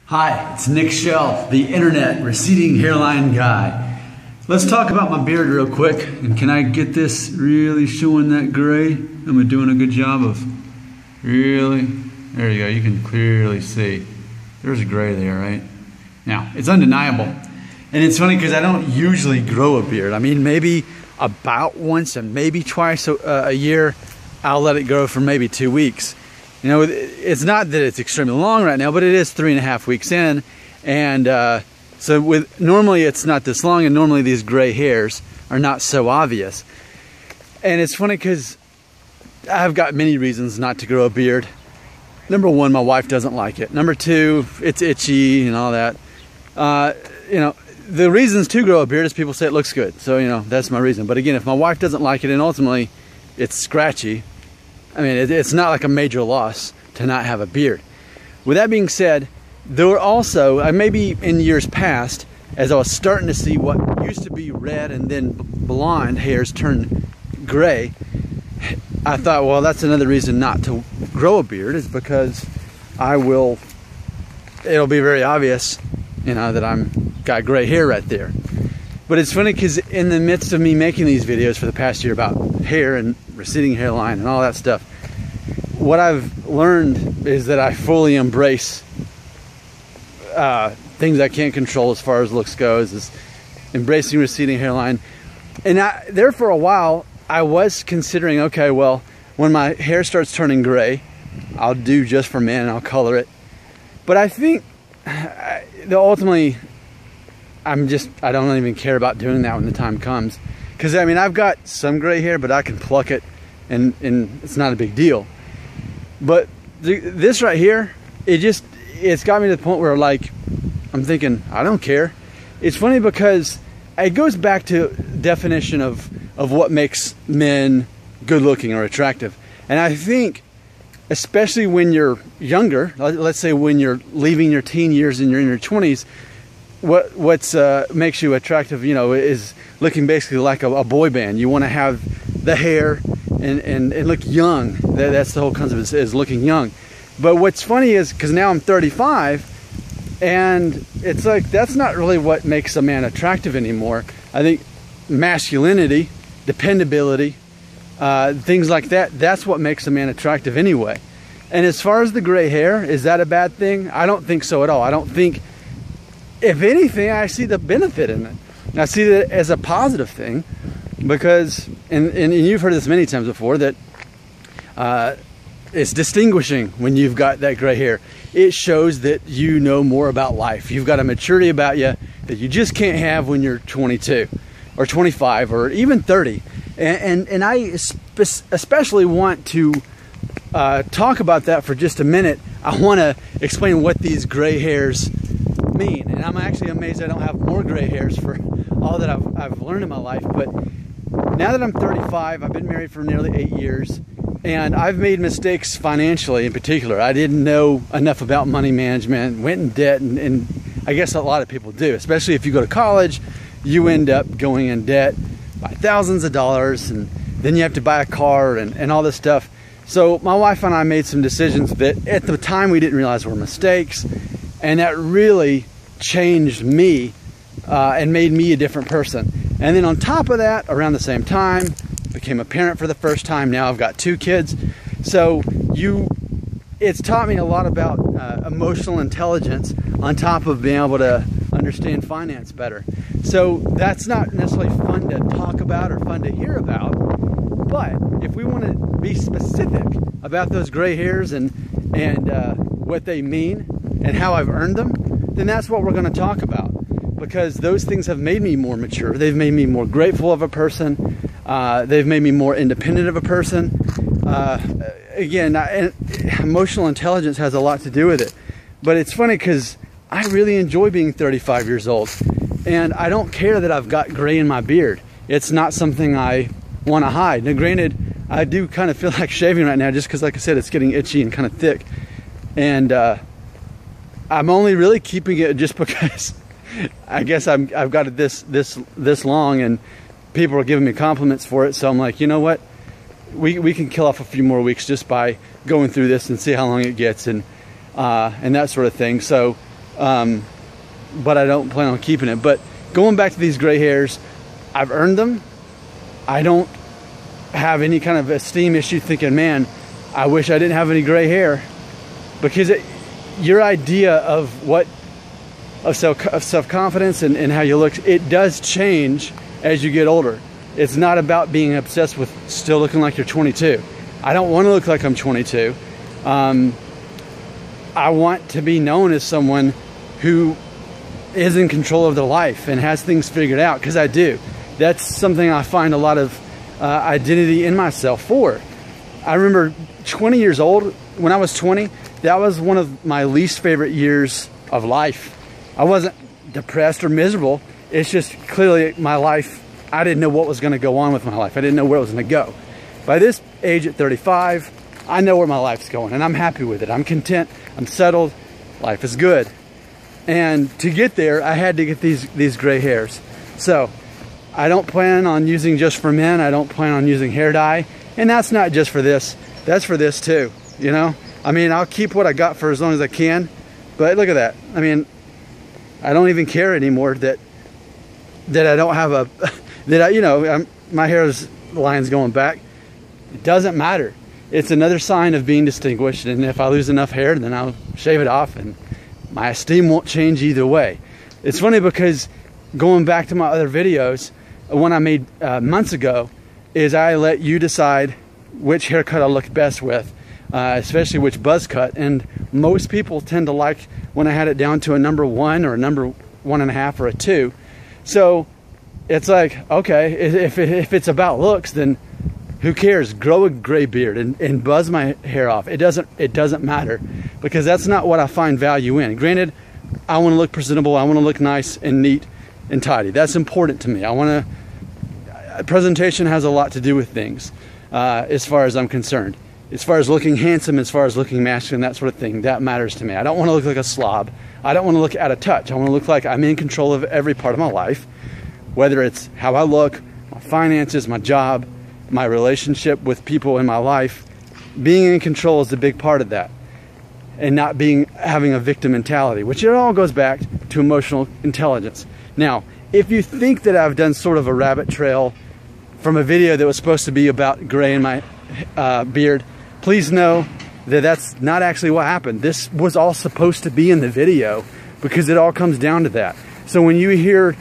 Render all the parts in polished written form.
Hi, it's Nick Shell, the internet receding hairline guy. Let's talk about my beard real quick. And can I get this really showing that gray? Am I doing a good job of really? There you go, you can clearly see. There's a gray there, right? Now, it's undeniable. And it's funny because I don't usually grow a beard. I mean, maybe about once and maybe twice a year, I'll let it grow for maybe 2 weeks. You know, it's not that it's extremely long right now, but it is 3.5 weeks in. And so normally it's not this long, and normally these gray hairs are not so obvious. And it's funny because I've got many reasons not to grow a beard. Number one, my wife doesn't like it. Number two, it's itchy and all that. You know, the reasons to grow a beard is people say it looks good. So, you know, that's my reason. But again, if my wife doesn't like it and ultimately it's scratchy, I mean, it's not like a major loss to not have a beard. With that being said, there were also, maybe in years past, as I was starting to see what used to be red and then blonde hairs turn gray, I thought, well, that's another reason not to grow a beard, is because it'll be very obvious, you know, that I'm got gray hair right there. But it's funny because in the midst of me making these videos for the past year about hair and receding hairline and all that stuff, what I've learned is that I fully embrace things I can't control as far as looks goes, is embracing receding hairline. And there for a while, I was considering, okay, well, when my hair starts turning gray, I'll do just for men and I'll color it. But I think ultimately, I don't even care about doing that when the time comes. Because, I mean, I've got some gray hair, but I can pluck it and it's not a big deal. But this right here, it's got me to the point where, like, I'm thinking, I don't care. It's funny because it goes back to definition of what makes men good looking or attractive. And I think, especially when you're younger, let's say when you're leaving your teen years and you're in your 20s, what makes you attractive, you know, is looking basically like a boy band. You want to have the hair and look young. That's the whole concept, is looking young. But what's funny is, because now I'm 35, and it's like, that's not really what makes a man attractive anymore. I think masculinity, dependability, things like that, that's what makes a man attractive anyway. And as far as the gray hair, is that a bad thing? I don't think so at all. I don't think, if anything, I see the benefit in it. I see that as a positive thing, because, and you've heard this many times before, that it's distinguishing when you've got that gray hair. It shows that you know more about life. You've got a maturity about you that you just can't have when you're 22 or 25 or even 30. And I especially want to talk about that for just a minute. I want to explain what these gray hairs mean. And I'm actually amazed I don't have more gray hairs for all that I've learned in my life. But now that I'm 35, I've been married for nearly 8 years, and I've made mistakes financially in particular. I didn't know enough about money management, went in debt, and I guess a lot of people do, especially if you go to college. You end up going in debt by thousands of dollars, and then you have to buy a car and all this stuff. So my wife and I made some decisions that at the time we didn't realize were mistakes, and that really changed me and made me a different person. And then on top of that, around the same time, became a parent for the first time. Now I've got 2 kids. So it's taught me a lot about emotional intelligence on top of being able to understand finance better. So that's not necessarily fun to talk about or fun to hear about. But if we want to be specific about those gray hairs and what they mean and how I've earned them, then that's what we're going to talk about. Because those things have made me more mature. They've made me more grateful of a person. They've made me more independent of a person. Again, emotional intelligence has a lot to do with it. But it's funny because I really enjoy being 35 years old. And I don't care that I've got gray in my beard. It's not something I want to hide. Now, granted, I do kind of feel like shaving right now just because, like I said, it's getting itchy and kind of thick. And I'm only really keeping it just because I guess I've got it this long, and people are giving me compliments for it. So I'm like, you know what? We can kill off a few more weeks just by going through this and see how long it gets and that sort of thing. So but I don't plan on keeping it. But going back to these gray hairs, I've earned them. I don't have any kind of esteem issue thinking, man, I wish I didn't have any gray hair, because your idea of self-confidence and how you look, it does change as you get older. It's not about being obsessed with still looking like you're 22. I don't want to look like I'm 22. I want to be known as someone who is in control of their life and has things figured out, because I do. That's something I find a lot of identity in myself for. I remember 20 years old, when I was 20, that was one of my least favorite years of life. I wasn't depressed or miserable. It's just clearly my life, I didn't know what was going to go on with my life. I didn't know where it was going to go. By this age at 35, I know where my life's going, and I'm happy with it. I'm content, I'm settled, life is good. And to get there, I had to get these gray hairs. So I don't plan on using just for men. I don't plan on using hair dye. And that's not just for this. That's for this too, you know? I mean, I'll keep what I got for as long as I can. But look at that. I mean, I don't even care anymore that I don't have a, my hair's line's going back. It doesn't matter. It's another sign of being distinguished. And if I lose enough hair, then I'll shave it off, and my esteem won't change either way. It's funny because going back to my other videos, one I made months ago, is I let you decide which haircut I look best with, especially which buzz cut. And most people tend to like when I had it down to a number 1 or a number 1.5 or a 2. So it's like, okay, if it's about looks, then who cares? Grow a gray beard and buzz my hair off. It doesn't matter, because that's not what I find value in. Granted, I want to look presentable. I want to look nice and neat and tidy. That's important to me. Presentation has a lot to do with things, as far as I'm concerned. As far as looking handsome, as far as looking masculine, that sort of thing, that matters to me. I don't want to look like a slob. I don't want to look out of touch. I want to look like I'm in control of every part of my life, whether it's how I look, my finances, my job, my relationship with people in my life. Being in control is a big part of that, and not having a victim mentality, which it all goes back to emotional intelligence. Now, if you think that I've done sort of a rabbit trail from a video that was supposed to be about gray in my beard, please know that that's not actually what happened. This was all supposed to be in the video, because it all comes down to that. So when you hear,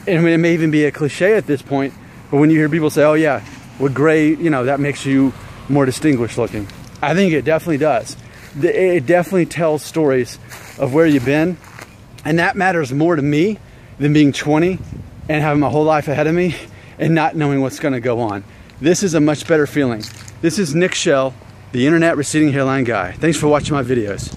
and it may even be a cliche at this point, but when you hear people say, oh yeah, with gray, that makes you more distinguished looking, I think it definitely does. It definitely tells stories of where you've been, and that matters more to me than being 20 and having my whole life ahead of me and not knowing what's going to go on. This is a much better feeling. This is Nick Shell, the internet receding hairline guy. Thanks for watching my videos.